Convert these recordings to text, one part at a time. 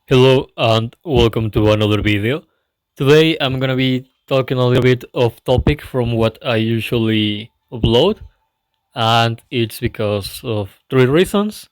Hello and welcome to another video. Today I'm gonna be talking a little bit off topic from what I usually upload, and it's because of three reasons.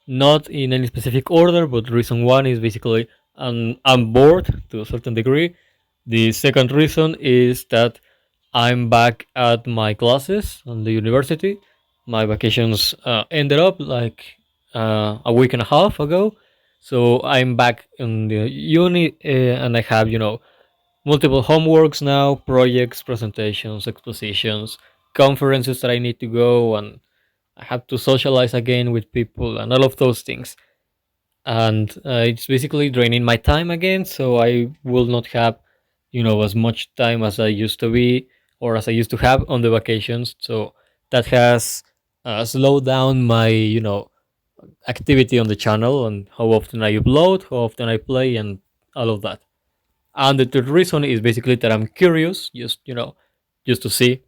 Not in any specific order, but reason one is basically I'm bored to a certain degree. The second reason is that I'm back at my classes on the university. My vacations ended up like a week and a half ago, so I'm back in the uni, and I have multiple homeworks now, projects, presentations, expositions, conferences that I need to go, and I have to socialize again with people and all of those things. And it's basically draining my time again, so I will not have as much time as I used to be or as I used to have on the vacations. So that has slowed down my activity on the channel and how often I upload, how often I play, and all of that. And the third reason is basically that I'm curious, just to see.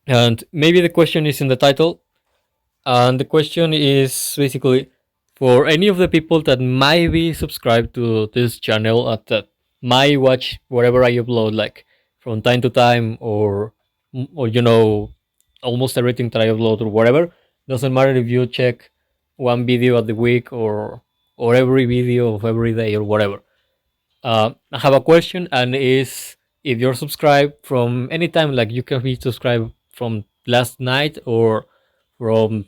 And maybe the question is in the title. And the question is basically for any of the people that might be subscribed to this channel at that might watch whatever I upload, like from time to time, or almost everything that I upload or whatever. Doesn't matter if you check one video at the week or every video of every day or whatever. I have a question, and is if you're subscribed from any time, like you can be subscribed from last night or from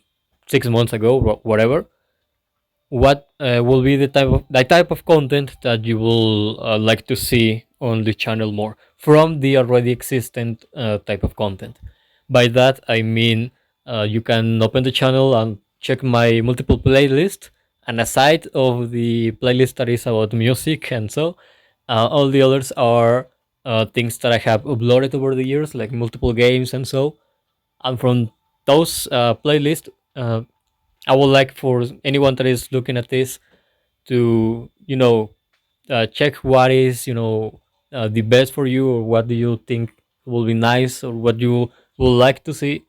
6 months ago, whatever. What will be the type of content that you will like to see on the channel more from the already existent type of content? By that I mean you can open the channel and check my multiple playlist, and aside of the playlist that is about music and so, all the others are things that I have uploaded over the years, like multiple games and so. And from those playlists, I would like for anyone that is looking at this to check what is the best for you, or what do you think will be nice, or what you would like to see.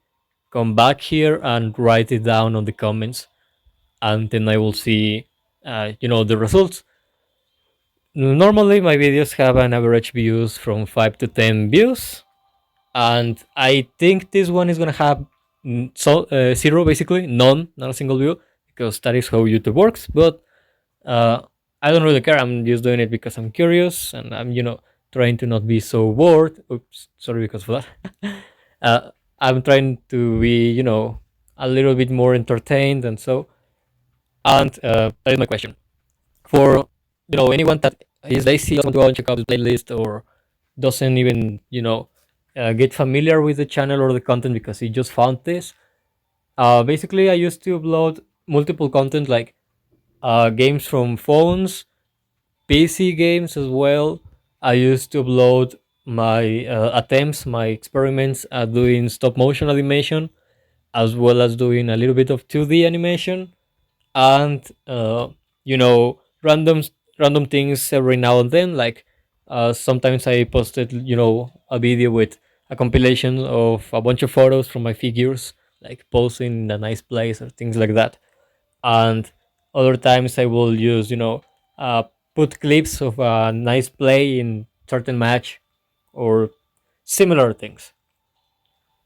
Come back here and write it down on the comments, and then I will see the results. Normally my videos have an average views from 5 to 10 views, and I think this one is gonna have zero, basically none, not a single view, because that is how YouTube works. But uh, I don't really care. I'm just doing it because I'm curious, and I'm trying to not be so bored. Oops, sorry because of that. uh, I'm trying to be a little bit more entertained, and so. And that is my question for anyone that is lazy, doesn't want to go and check out the playlist, or doesn't even get familiar with the channel or the content because he just found this. Basically, I used to upload multiple content, like games from phones, PC games as well. I used to upload my attempts, my experiments at doing stop motion animation, as well as doing a little bit of 2D animation, and you know random random things every now and then. Like sometimes I posted a video with a compilation of a bunch of photos from my figures, like posing in a nice place or things like that. And other times I will use uh, put clips of a nice play in certain match or similar things.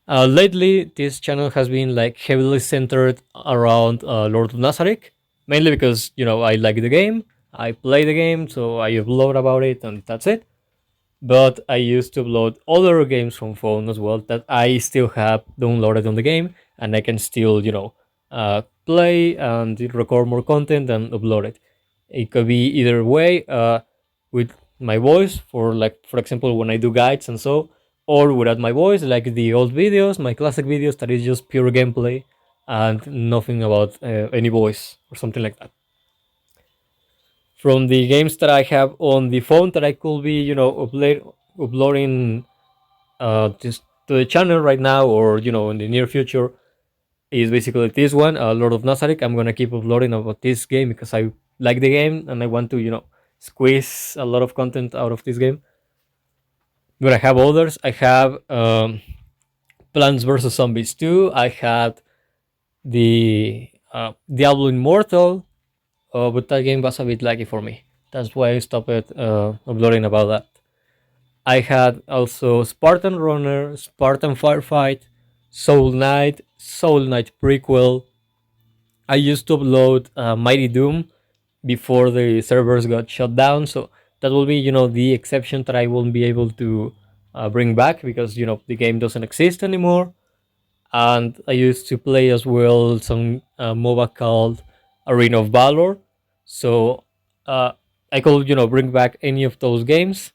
Lately, this channel has been like heavily centered around Lord of Nazarick, mainly because I like the game, I play the game, so I upload about it, and that's it. But I used to upload other games from phone as well that I still have downloaded on the game, and I can still play and record more content and upload it. It could be either way, with my voice, for like for example when I do guides and so, or without my voice, like the old videos, my classic videos that is just pure gameplay and nothing about any voice or something like that. From the games that I have on the phone that I could be uploading just to the channel right now, or in the near future, is basically this one, Lord of Nazarick. I'm gonna keep uploading about this game because I like the game and I want to squeeze a lot of content out of this game. But I have others. I have Plants vs Zombies 2. I had the Diablo Immortal. but that game was a bit laggy for me. That's why I stopped uploading about that. I had also Spartan Runner, Spartan Firefight, Soul Knight prequel. I used to upload Mighty Doom before the servers got shut down, so that will be, the exception that I won't be able to bring back because, the game doesn't exist anymore. And I used to play as well some MOBA called Arena of Valor. So uh, I could, bring back any of those games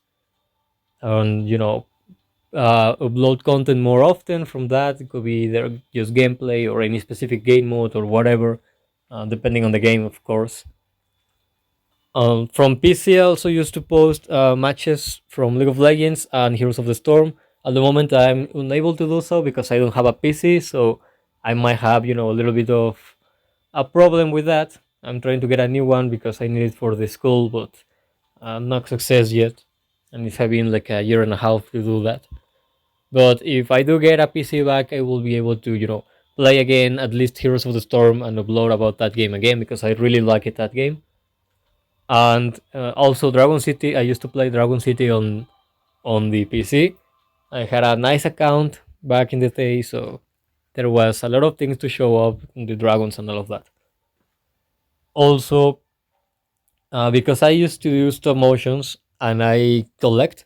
and, upload content more often from that. It could be either just gameplay or any specific game mode or whatever, depending on the game, of course. From PC, I also used to post matches from League of Legends and Heroes of the Storm. At the moment, I'm unable to do so because I don't have a PC, so I might have, a little bit of a problem with that. I'm trying to get a new one because I need it for the school, but not success yet. And it's been like a year and a half to do that. But if I do get a PC back, I will be able to, play again at least Heroes of the Storm and upload about that game again because I really like it, that game. And also Dragon City. I used to play Dragon City on the PC. I had a nice account back in the day, so there was a lot of things to show up in the dragons and all of that. Also, because I used to do stop motions and I collect,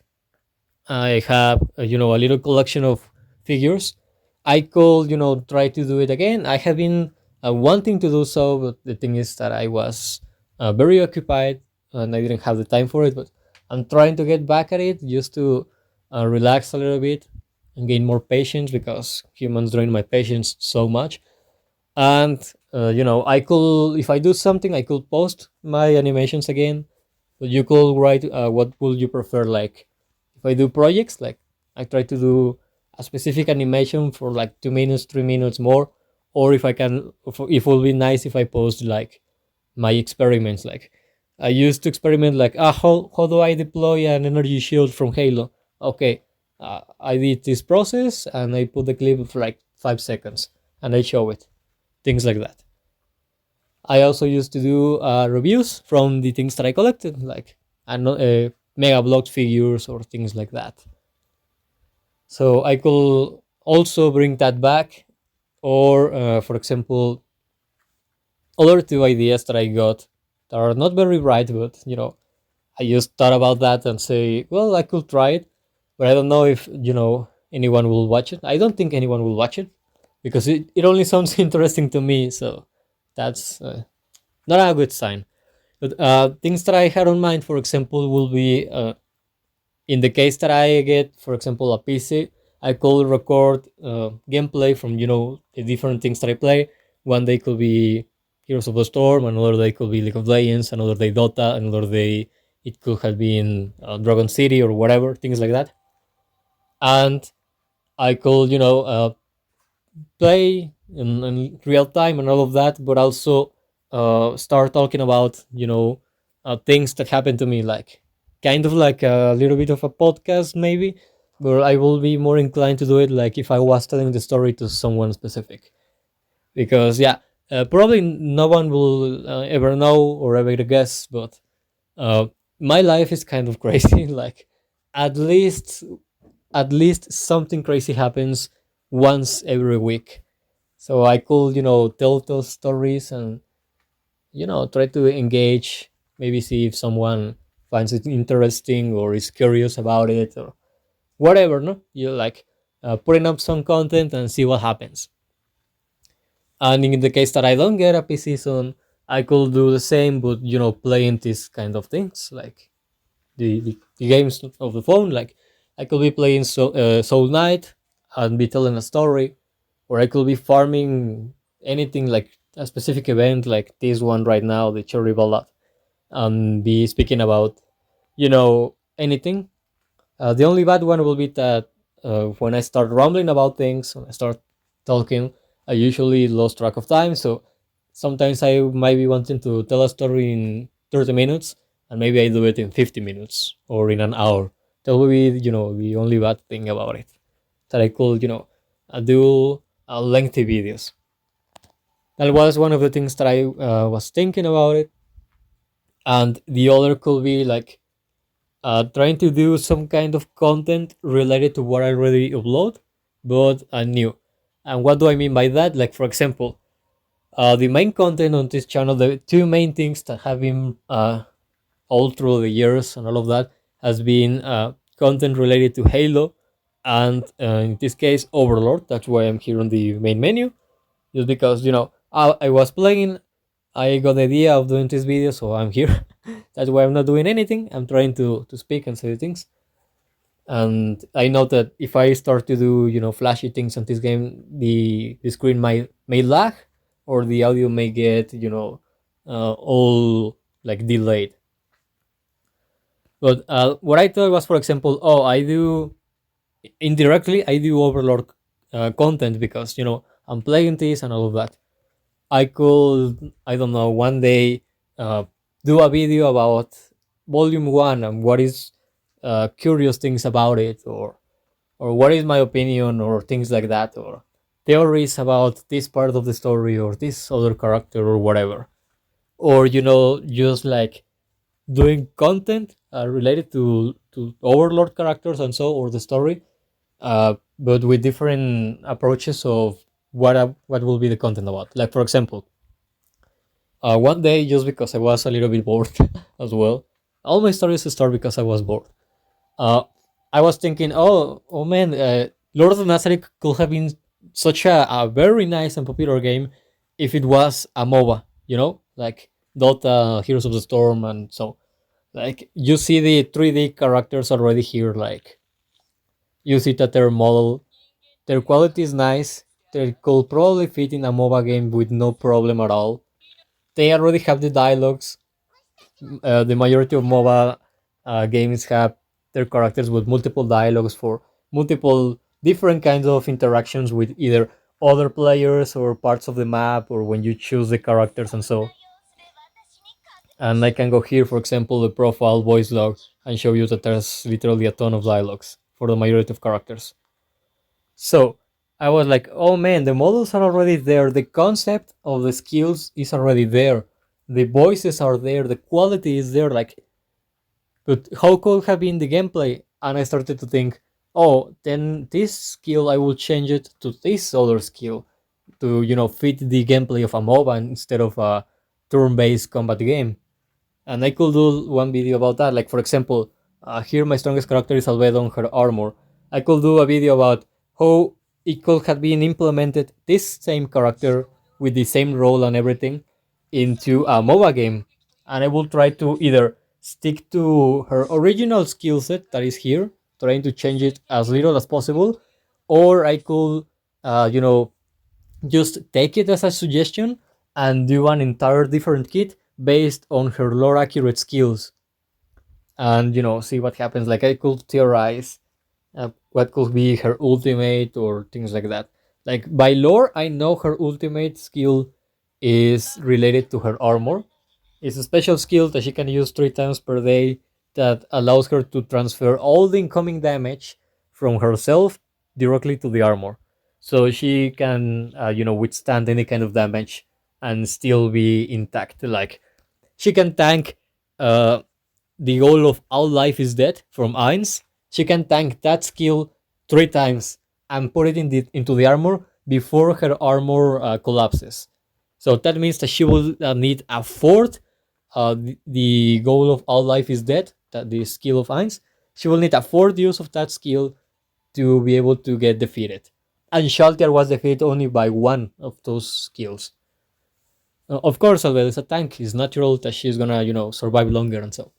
I have a little collection of figures. I could try to do it again. I have been wanting to do so, but the thing is that I was very occupied and I didn't have the time for it. But I'm trying to get back at it just to relax a little bit and gain more patience because humans drain my patience so much. And I could, if I do something, I could post my animations again. But you could write what would you prefer, like if I do projects, like I try to do a specific animation for like 2 minutes, 3 minutes more, or if I can, if it will be nice if I post like my experiments. Like I used to experiment, like how do I deploy an energy shield from Halo? Okay, I did this process and I put the clip for like 5 seconds and I show it, things like that. I also used to do reviews from the things that I collected, like mega block figures or things like that. So I could also bring that back, or for example, other two ideas that I got that are not very right, but I just thought about that and say, well, I could try it, but I don't know if anyone will watch it. I don't think anyone will watch it because it only sounds interesting to me. So that's not a good sign. But things that I had on mind, for example, will be in the case that I get, for example, a PC, I could record gameplay from the different things that I play. One day could be Heroes of the Storm, another day could be League of Legends, another day Dota, another day it could have been Dragon City or whatever, things like that. And I could play in real time and all of that, but also start talking about things that happen to me, like kind of like a little bit of a podcast maybe, but I will be more inclined to do it like if I was telling the story to someone specific, because yeah, probably no one will ever know or ever guess, but uh, my life is kind of crazy. Like at least at least something crazy happens once every week, so I could tell those stories and try to engage, maybe see if someone finds it interesting or is curious about it or whatever. No, you like putting up some content and see what happens. And in the case that I don't get a PC soon, I could do the same, but playing these kind of things like the games of the phone. Like I could be playing Soul Knight and be telling a story, or I could be farming anything like a specific event like this one right now, the Cherry Ballad, and be speaking about anything. The only bad one will be that when I start rambling about things, when I start talking, I usually lost track of time. So sometimes I might be wanting to tell a story in 30 minutes, and maybe I do it in 50 minutes or in an hour. That will be, the only bad thing about it. That I could, do lengthy videos. That was one of the things that I was thinking about it. and the other could be like trying to do some kind of content related to what I already upload, but new. And what do I mean by that? Like, for example, the main content on this channel, the two main things that have been all through the years and all of that has been content related to Halo and in this case Overlord. That's why I'm here on the main menu, just because I was playing. I got the idea of doing this video, so I'm here. That's why I'm not doing anything. I'm trying to speak and say things. And I know that if I start to do flashy things on this game, the screen may lag, or the audio may get all like delayed. But what I thought was, for example, oh, I do indirectly I do Overlord content because I'm playing this and all of that. I could, I don't know, one day uh, do a video about Volume One and what is curious things about it, or what is my opinion, or things like that, or theories about this part of the story or this other character or whatever, or just like doing content related to Overlord characters and so, or the story, but with different approaches of what will be the content about. Like, for example, one day, just because I was a little bit bored as well, all my stories start because I was bored. Uh, I was thinking, oh man, Lord of the Nazareth could have been such a very nice and popular game if it was a MOBA, like Dota, Heroes of the Storm, and so. Like, you see the 3D characters already here, like, you see that their model, their quality is nice, they could probably fit in a MOBA game with no problem at all. They already have the dialogues. The majority of MOBA games have their characters with multiple dialogues for multiple different kinds of interactions with either other players or parts of the map, or when you choose the characters and so. And I can go here, for example, the profile voice log, and show you that there's literally a ton of dialogues for the majority of characters. So I was like, oh man, the models are already there. The concept of the skills is already there. The voices are there. The quality is there. Like, but how could have been the gameplay? And I started to think, oh, then this skill I will change it to this other skill to fit the gameplay of a MOBA instead of a turn-based combat game. And I could do one video about that. Like, for example, here my strongest character is Albedo on her armor. I could do a video about how it could have been implemented this same character with the same role and everything into a MOBA game. And I will try to either stick to her original skill set that is here, trying to change it as little as possible, or I could, just take it as a suggestion and do an entire different kit based on her lore accurate skills, and see what happens. Like, I could theorize what could be her ultimate or things like that. Like, by lore I know her ultimate skill is related to her armor. It's a special skill that she can use 3 times per day that allows her to transfer all the incoming damage from herself directly to the armor. So she can, withstand any kind of damage and still be intact. Like, she can tank the goal of All Life is Dead from Ainz. She can tank that skill 3 times and put it into the armor before her armor collapses. So that means that she will need a fourth, the goal of All Life is Dead, that the skill of Ainz. She will need a fourth use of that skill to be able to get defeated. And Shaltier was defeated only by one of those skills. Of course, Albedo is a tank. It's natural that she's gonna, survive longer and so.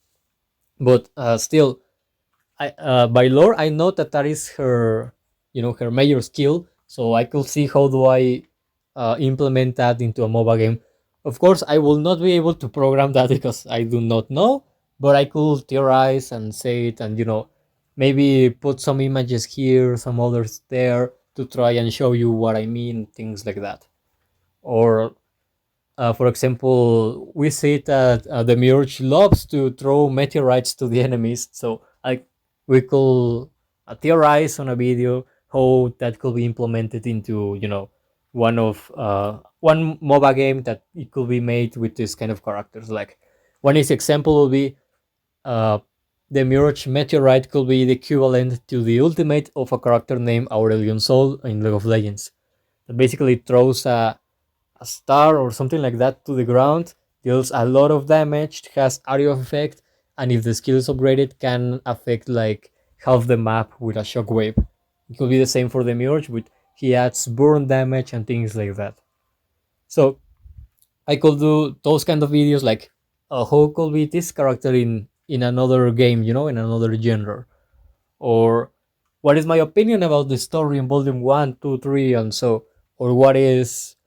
But still, by lore, I know that that is her, her major skill. So I could see how do I implement that into a mobile game. Of course, I will not be able to program that because I do not know, but I could theorize and say it, and maybe put some images here, some others there, to try and show you what I mean, things like that. Or for example, we see that the Mirage loves to throw meteorites to the enemies, so we could theorize on a video how that could be implemented into one MOBA game that it could be made with this kind of characters. Like, One is example will be uh, the Mirage Meteorite could be the equivalent to the ultimate of a character named Aurelion Sol in League of Legends. That basically throws a star or something like that to the ground, deals a lot of damage, has area of effect, and if the skill is upgraded, can affect like half the map with a shockwave. It could be the same for the Mirage, but he adds burn damage and things like that. So I could do those kind of videos like how could be this character in another game, in another genre, or what is my opinion about the story in Volume 1, 2, 3, and so, or what is,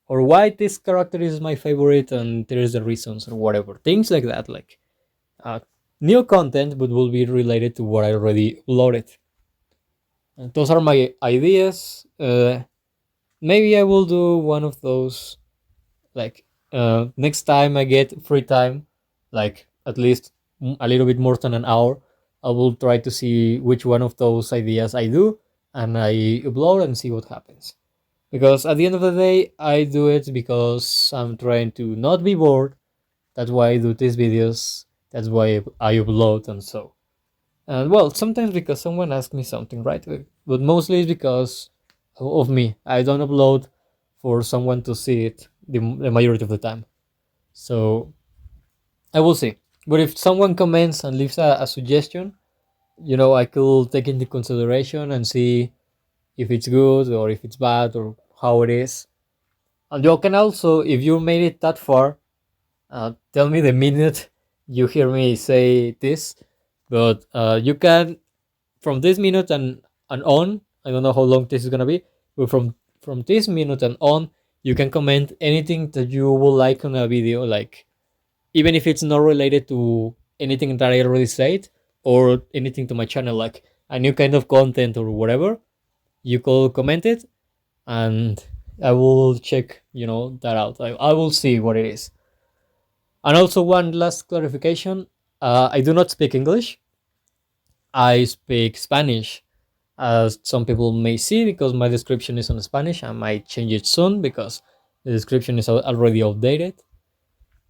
or why this character is my favorite, and there is the reasons or whatever, things like that, like uh, new content, but will be related to what I already loaded. And those are my ideas. Maybe I will do one of those like next time I get free time, like at least a little bit more than an hour. I will try to see which one of those ideas I do, and I upload and see what happens. Because at the end of the day, I do it because I'm trying to not be bored. That's why I do these videos. That's why I upload and so. And well, sometimes because someone asks me something, right? But mostly it's because of me. I don't upload for someone to see it the majority of the time. So I will see. But if someone comments and leaves a suggestion, I could take into consideration and see if it's good or if it's bad or how it is. And you can also, if you made it that far, tell me the minute you hear me say this. But you can, from this minute and on, I don't know how long this is gonna be, but from this minute and on, you can comment anything that you would like on a video, like even if it's not related to anything that I already said or anything to my channel, like a new kind of content or whatever. You could comment it, and I will check, that out. I will see what it is. And also one last clarification: I do not speak English. I speak Spanish, as some people may see, because my description is on Spanish. I might change it soon because the description is already outdated,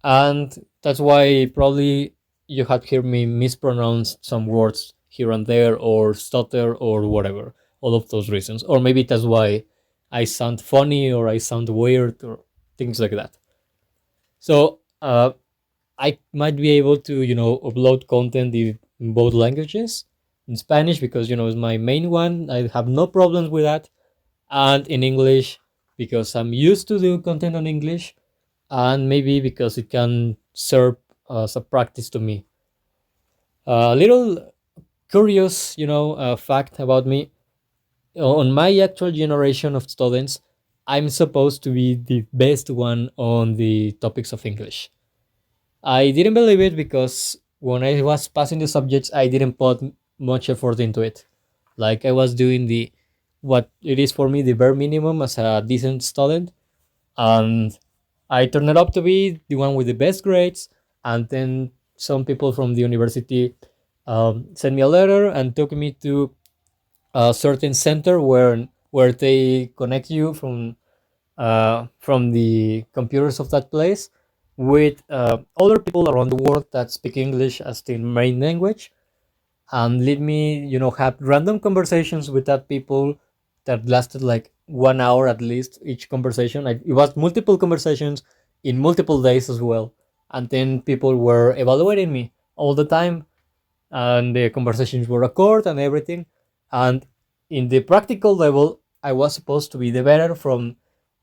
and that's why probably you had heard me mispronounce some words here and there, or stutter, or whatever. All of those reasons, or maybe that's why I sound funny or I sound weird or things like that. So I might be able to upload content in both languages. In Spanish, because it's my main one, I have no problems with that, and in English because I'm used to do content on English, and maybe because it can serve as a practice to me. A little curious, fact about me: on my actual generation of students, I'm supposed to be the best one on the topics of English. I didn't believe it because when I was passing the subjects, I didn't put much effort into it. Like I was doing the what it is for me the bare minimum as a decent student, and I turned it up to be the one with the best grades. And then some people from the university sent me a letter and took me to a certain center where they connect you from the computers of that place with other people around the world that speak English as their main language, and let me have random conversations with that people that lasted like 1 hour at least each conversation. It was multiple conversations in multiple days as well, and then people were evaluating me all the time, and the conversations were recorded and everything. And in the practical level, I was supposed to be the better from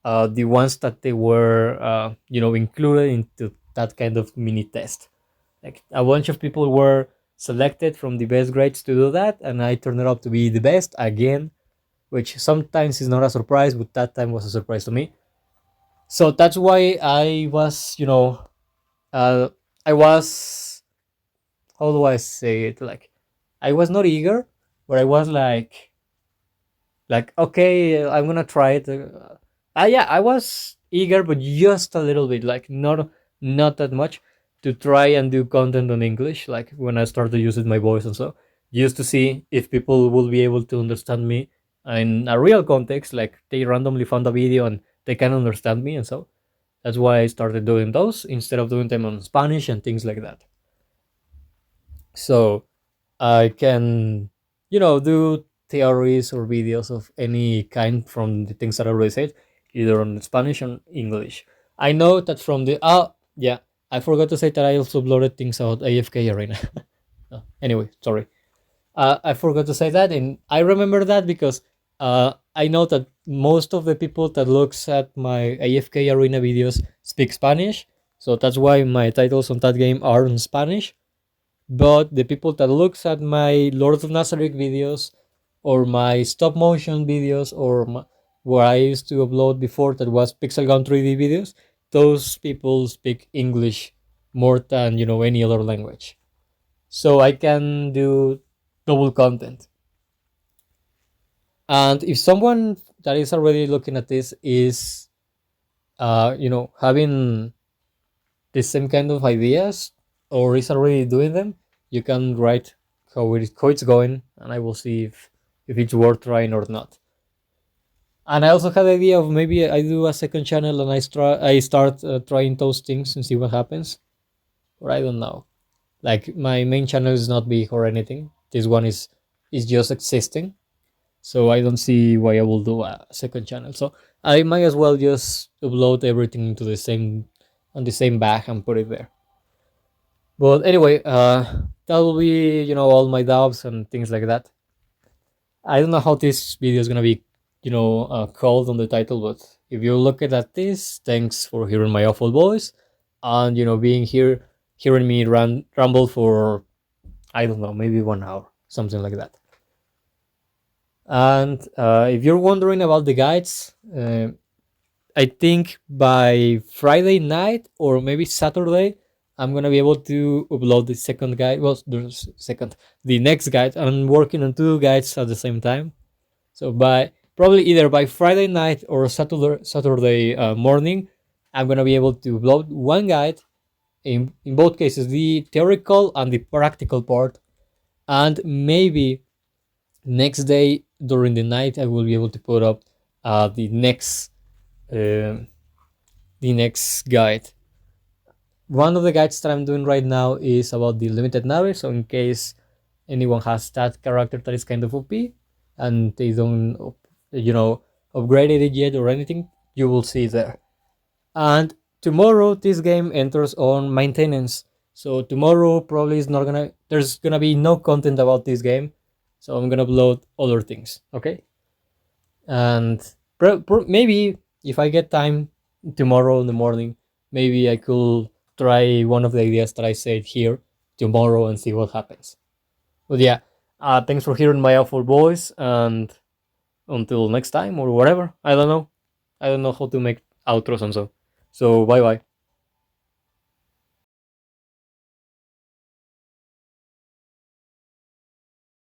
the ones that they were included into that kind of mini test. Like a bunch of people were selected from the best grades to do that, and I turned out to be the best again, which sometimes is not a surprise, but that time was a surprise to me. So that's why I was, uh, I was, how do I say it? Like, I was not eager, but I was like okay, I'm gonna try it. Yeah, I was eager, but just a little bit, like not that much, to try and do content on English. Like when I started using my voice and so, just to see if people will be able to understand me in a real context. Like they randomly found a video and they can understand me and so. That's why I started doing those instead of doing them on Spanish and things like that. So I can, do theories or videos of any kind from the things that I already said, either on Spanish or English. I know that from the yeah, I forgot to say that I also uploaded things about AFK Arena. Anyway, sorry. I forgot to say that, and I remember that because I know that most of the people that looks at my AFK Arena videos speak Spanish, so that's why my titles on that game are in Spanish. But the people that looks at my Lord of Nazareth videos or my stop motion videos or where I used to upload before that was Pixel Gun 3D videos, those people speak English more than any other language. So I can do double content. And if someone that is already looking at this is having the same kind of ideas or is already doing them, you can write how it's going, and I will see if it's worth trying or not. And I also had the idea of maybe I do a second channel and I start trying those things and see what happens. Or I don't know. Like my main channel is not big or anything. This one is just existing, so I don't see why I will do a second channel. So I might as well just upload everything into the same on the same bag and put it there. But anyway, that will be all my doubts and things like that. I don't know how this video is gonna be called on the title, but if you're looking at this, thanks for hearing my awful voice and being here, hearing me ramble for I don't know, maybe 1 hour, something like that. And if you're wondering about the guides, I think by Friday night or maybe Saturday, I'm gonna be able to upload the second guide. Well, the next guide. I'm working on two guides at the same time, so by probably either by Friday night or Saturday morning, I'm gonna be able to upload one guide. In both cases, the theoretical and the practical part, and maybe next day during the night I will be able to put up the next uh, guide. One of the guides that I'm doing right now is about the limited Navi, so in case anyone has that character that is kind of OP and they don't upgraded it yet or anything, you will see there. And tomorrow this game enters on maintenance, so tomorrow probably is not gonna there's gonna be no content about this game, so I'm gonna upload other things. Okay. And maybe if I get time tomorrow in the morning, maybe I could try one of the ideas that I said here tomorrow and see what happens. But yeah, thanks for hearing my awful voice, and until next time or whatever. I don't know how to make outros and so. So bye bye.